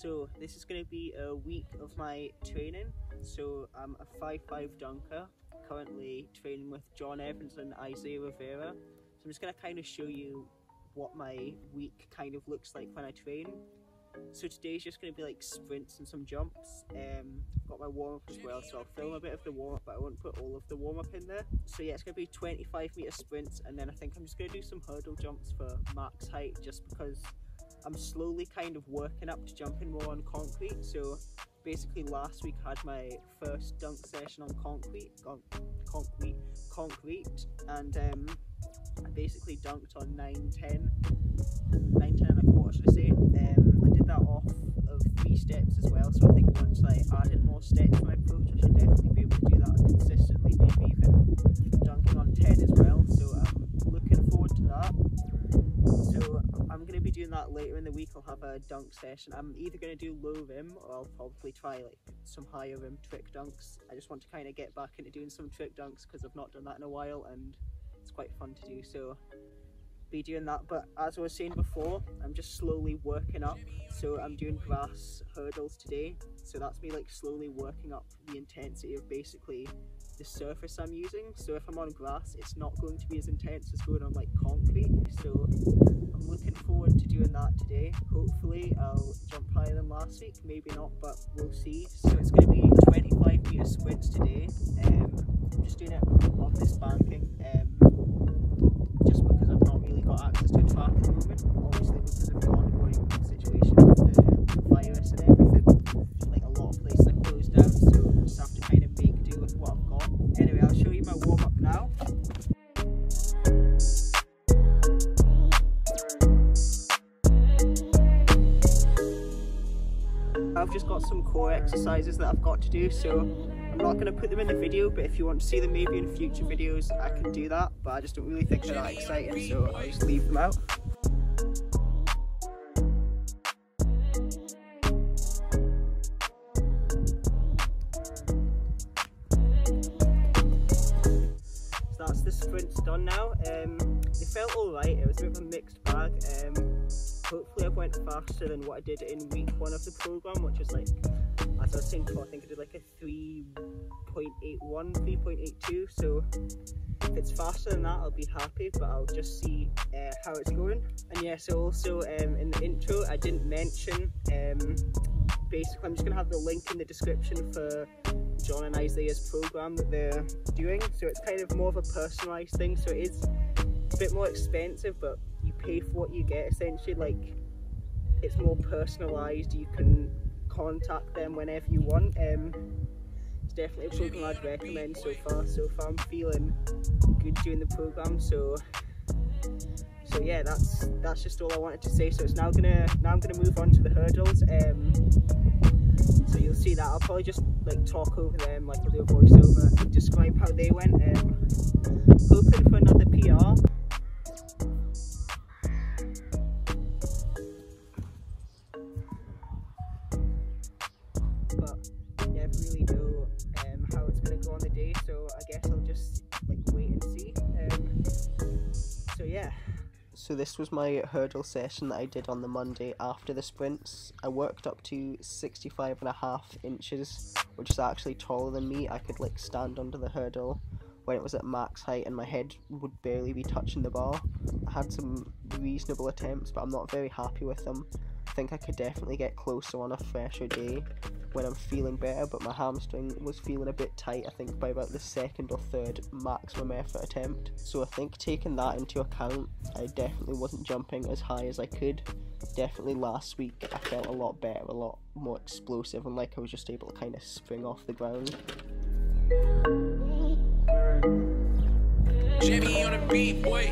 So this is going to be a week of my training. So I'm a 5'5" dunker, currently training with John Evans and Isaiah Rivera. So I'm just going to kind of show you what my week kind of looks like when I train. So today's just going to be like sprints and some jumps. I've got my warm-up as well, so I'll film a bit of the warm-up, but I won't put all of the warm-up in there. So yeah, it's going to be 25-meter sprints, and then I think I'm just going to do some hurdle jumps for max height, just because I'm slowly kind of working up to jumping more on concrete. So basically last week I had my first dunk session on concrete, and I basically dunked on 9'10" and a quarter, should I say. I did that off of 3 steps as well, so I think once I add in more steps to my approach, I should definitely be able to do that consistently, maybe even dunking on 10 as well. So I'm looking forward to that. So I'm going to be doing that later in the week. I'll have a dunk session. I'm either going to do low rim, or I'll probably try like some higher rim trick dunks. I just want to kind of get back into doing some trick dunks because I've not done that in a while, and it's quite fun to do. So be doing that, but as I was saying before, I'm just slowly working up. So I'm doing grass hurdles today, so that's me like slowly working up the intensity of basically the surface I'm using. So if I'm on grass, it's not going to be as intense as going on like concrete, so I'm looking forward to doing that today. Hopefully I'll jump higher than last week, maybe not, but we'll see. So it's going to be 25-meter sprints today. I'm just doing it on this banking, just because I've not really got access to a track at the moment, obviously because of the ongoing situation with the virus and everything. Like a lot of places are closed down, so I just have to kind of make do with what I've got. Anyway, I'll show you my warm-up now. I've just got some core exercises that I've got to do, so I'm not going to put them in the video, but if you want to see them maybe in future videos, I can do that, but I just don't really think they're that exciting, so I'll just leave them out. So that's the sprints done now. They felt alright, it was a bit of a mixed bag. Hopefully I went faster than what I did in week 1 of the program, which was like, as I was saying before, I think I did like a 3.81, 3.82, so if it's faster than that I'll be happy, but I'll just see how it's going. And yeah, so also in the intro I didn't mention, basically I'm just going to have the link in the description for John and Isaiah's program that they're doing. So it's kind of more of a personalised thing, so it is a bit more expensive, but you pay for what you get essentially. Like, it's more personalised, you can contact them whenever you want. It's definitely a program I'd recommend so far. I'm feeling good doing the program, so yeah, that's just all I wanted to say. So it's now I'm gonna move on to the hurdles. So you'll see that I'll probably just like talk over them, like I'll do a voiceover and describe how they went. Hoping for another PR. But you never really know how it's going to go on the day, so I guess I'll just like wait and see. So yeah. So this was my hurdle session that I did on the Monday after the sprints. I worked up to 65.5 inches, which is actually taller than me. I could like stand under the hurdle when it was at max height and my head would barely be touching the bar. I had some reasonable attempts, but I'm not very happy with them. I think I could definitely get closer on a fresher day when I'm feeling better, but my hamstring was feeling a bit tight, I think by about the 2nd or 3rd maximum effort attempt. So I think taking that into account, I definitely wasn't jumping as high as I could. Definitely last week I felt a lot better, a lot more explosive, and like I was just able to kind of spring off the ground. Jimmy on the beat, boy.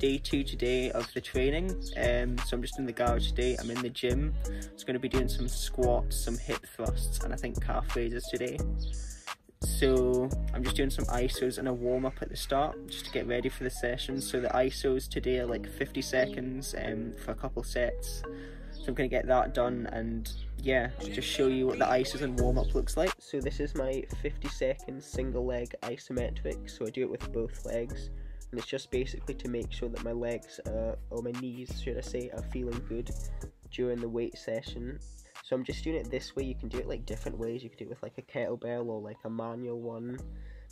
day 2 today of the training. So I'm just in the garage today. I'm in the gym. It's going to be doing some squats, some hip thrusts, and I think calf raises today. So I'm just doing some ISOs and a warm up at the start just to get ready for the session. So the ISOs today are like 50 seconds for a couple sets. So I'm going to get that done and yeah, just show you what the ISOs and warm up looks like. So this is my 50-second single leg isometric. So I do it with both legs, and it's just basically to make sure that my legs or my knees should I say are feeling good during the weight session. So I'm just doing it this way. You can do it like different ways. You can do it with like a kettlebell or like a manual one,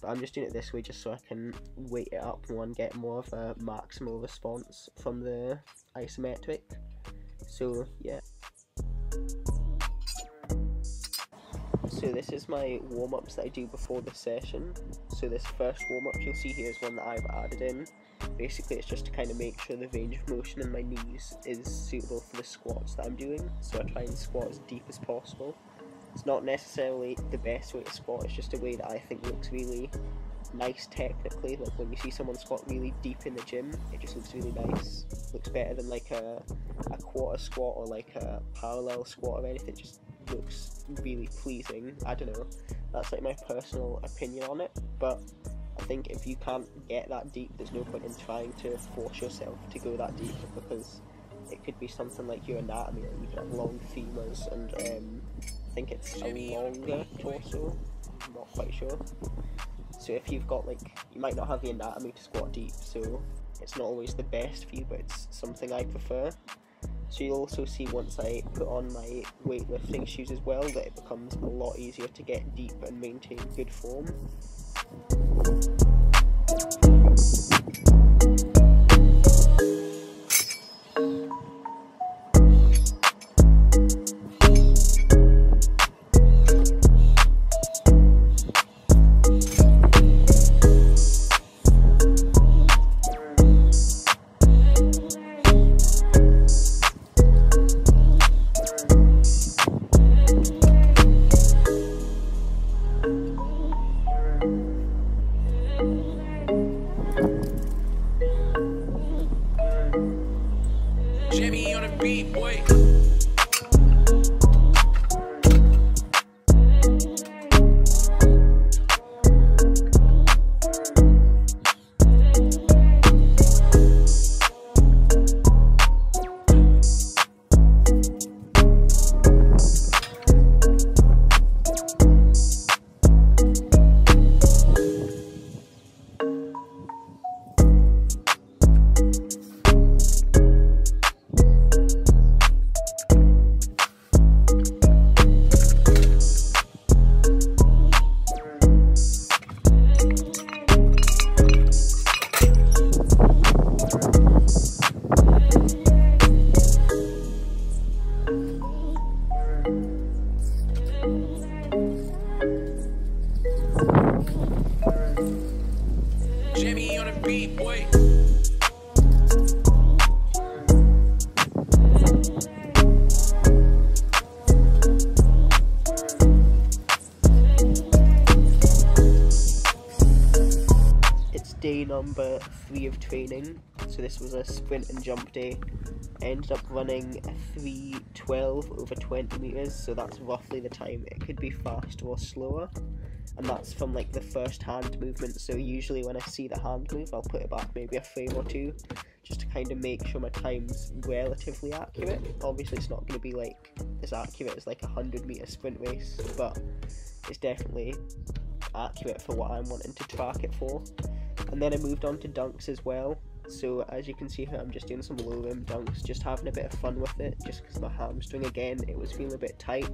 but I'm just doing it this way just so I can weight it up more and get more of a maximal response from the isometric. So yeah. So this is my warm-ups that I do before the session. So this first warm-up you'll see here is one that I've added in. Basically it's just to kind of make sure the range of motion in my knees is suitable for the squats that I'm doing. So I try and squat as deep as possible. It's not necessarily the best way to squat, it's just a way that I think looks really nice technically. Like when you see someone squat really deep in the gym, it just looks really nice. Looks better than like a quarter squat or like a parallel squat or anything. It just looks really pleasing. I don't know, that's like my personal opinion on it, but I think if you can't get that deep, there's no point in trying to force yourself to go that deep, because it could be something like your anatomy. Like you could have long femurs and I think it's a longer torso, I'm not quite sure. So if you've got like, you might not have the anatomy to squat deep, so it's not always the best for you, but it's something I prefer. So you'll also see once I put on my weightlifting shoes as well that it becomes a lot easier to get deep and maintain good form. Jimmy on the beat, boy. Jimmy on the beat, boy. It's day number 3 of training. So this was a sprint and jump day. I ended up running a 3:12 over 20 meters, so that's roughly the time. It could be faster or slower, and that's from like the first hand movement. So usually when I see the hand move, I'll put it back maybe a frame or two just to kind of make sure my time's relatively accurate. Obviously it's not going to be like as accurate as like a 100-meter sprint race, but it's definitely accurate for what I'm wanting to track it for. And then I moved on to dunks as well. So as you can see here, I'm just doing some low rim dunks, just having a bit of fun with it, just because my hamstring again, it was feeling a bit tight.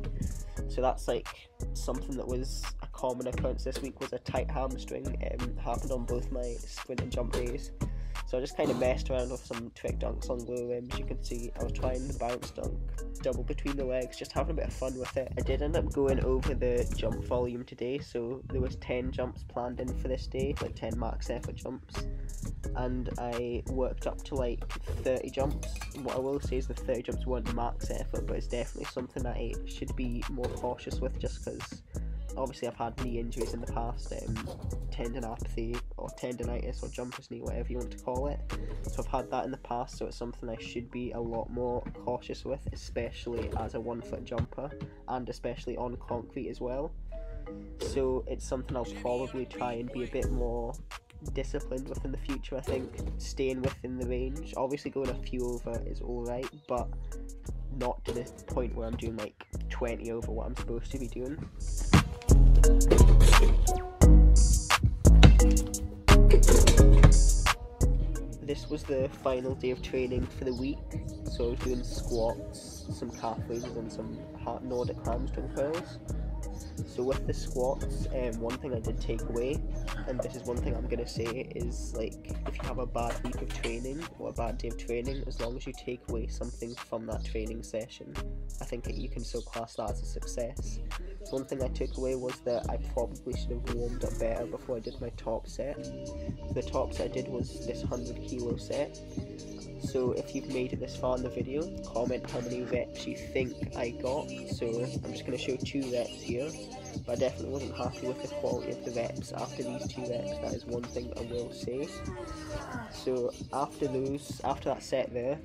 So that's like something that was a common occurrence this week, was a tight hamstring. Happened on both my sprint and jump days. So I just kind of messed around with some trick dunks on low rims. You can see I was trying the bounce dunk, double between the legs, just having a bit of fun with it. I did end up going over the jump volume today, so there was 10 jumps planned in for this day, like 10 max effort jumps, and I worked up to like 30 jumps. What I will say is the 30 jumps weren't max effort, but it's definitely something that I should be more cautious with, just because obviously I've had knee injuries in the past, tendinopathy or tendinitis or jumper's knee, whatever you want to call it. So I've had that in the past, so it's something I should be a lot more cautious with, especially as a 1 foot jumper and especially on concrete as well. So it's something I'll probably try and be a bit more disciplined with in the future. I think staying within the range, obviously going a few over is alright, but not to the point where I'm doing like 20 over what I'm supposed to be doing. This was the final day of training for the week, so I was doing squats, some calf raises and some Nordic hamstring curls. So with the squats, one thing I did take away, and this is one thing I'm going to say, is like if you have a bad week of training or a bad day of training, as long as you take away something from that training session, I think that you can still class that as a success. So one thing I took away was that I probably should have warmed up better before I did my top set. The top set I did was this 100 kilo set. So if you've made it this far in the video, comment how many reps you think I got. So I'm just going to show 2 reps here, but I definitely wasn't happy with the quality of the reps after these 2 reps. That is one thing I will say. So after that set there,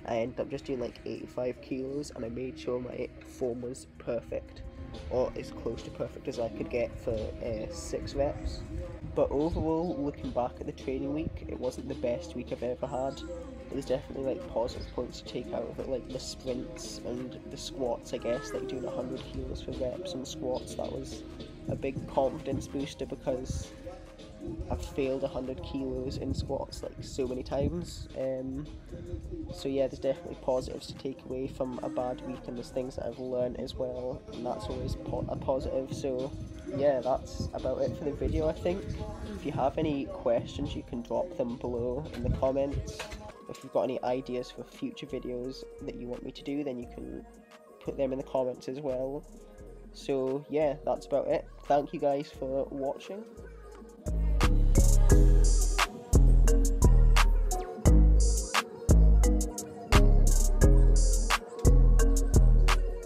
I ended up just doing like 85 kilos, and I made sure my form was perfect, or as close to perfect as I could get for 6 reps. But overall, looking back at the training week, it wasn't the best week I've ever had. There's definitely like positive points to take out of it, like the sprints and the squats, I guess, like doing 100 kilos for reps and squats. That was a big confidence booster because I've failed 100 kilos in squats like so many times. So yeah, there's definitely positives to take away from a bad week, and there's things that I've learned as well, and that's always a positive. So yeah, that's about it for the video, I think. If you have any questions, you can drop them below in the comments. If you've got any ideas for future videos that you want me to do, then you can put them in the comments as well. So yeah, that's about it. Thank you guys for watching.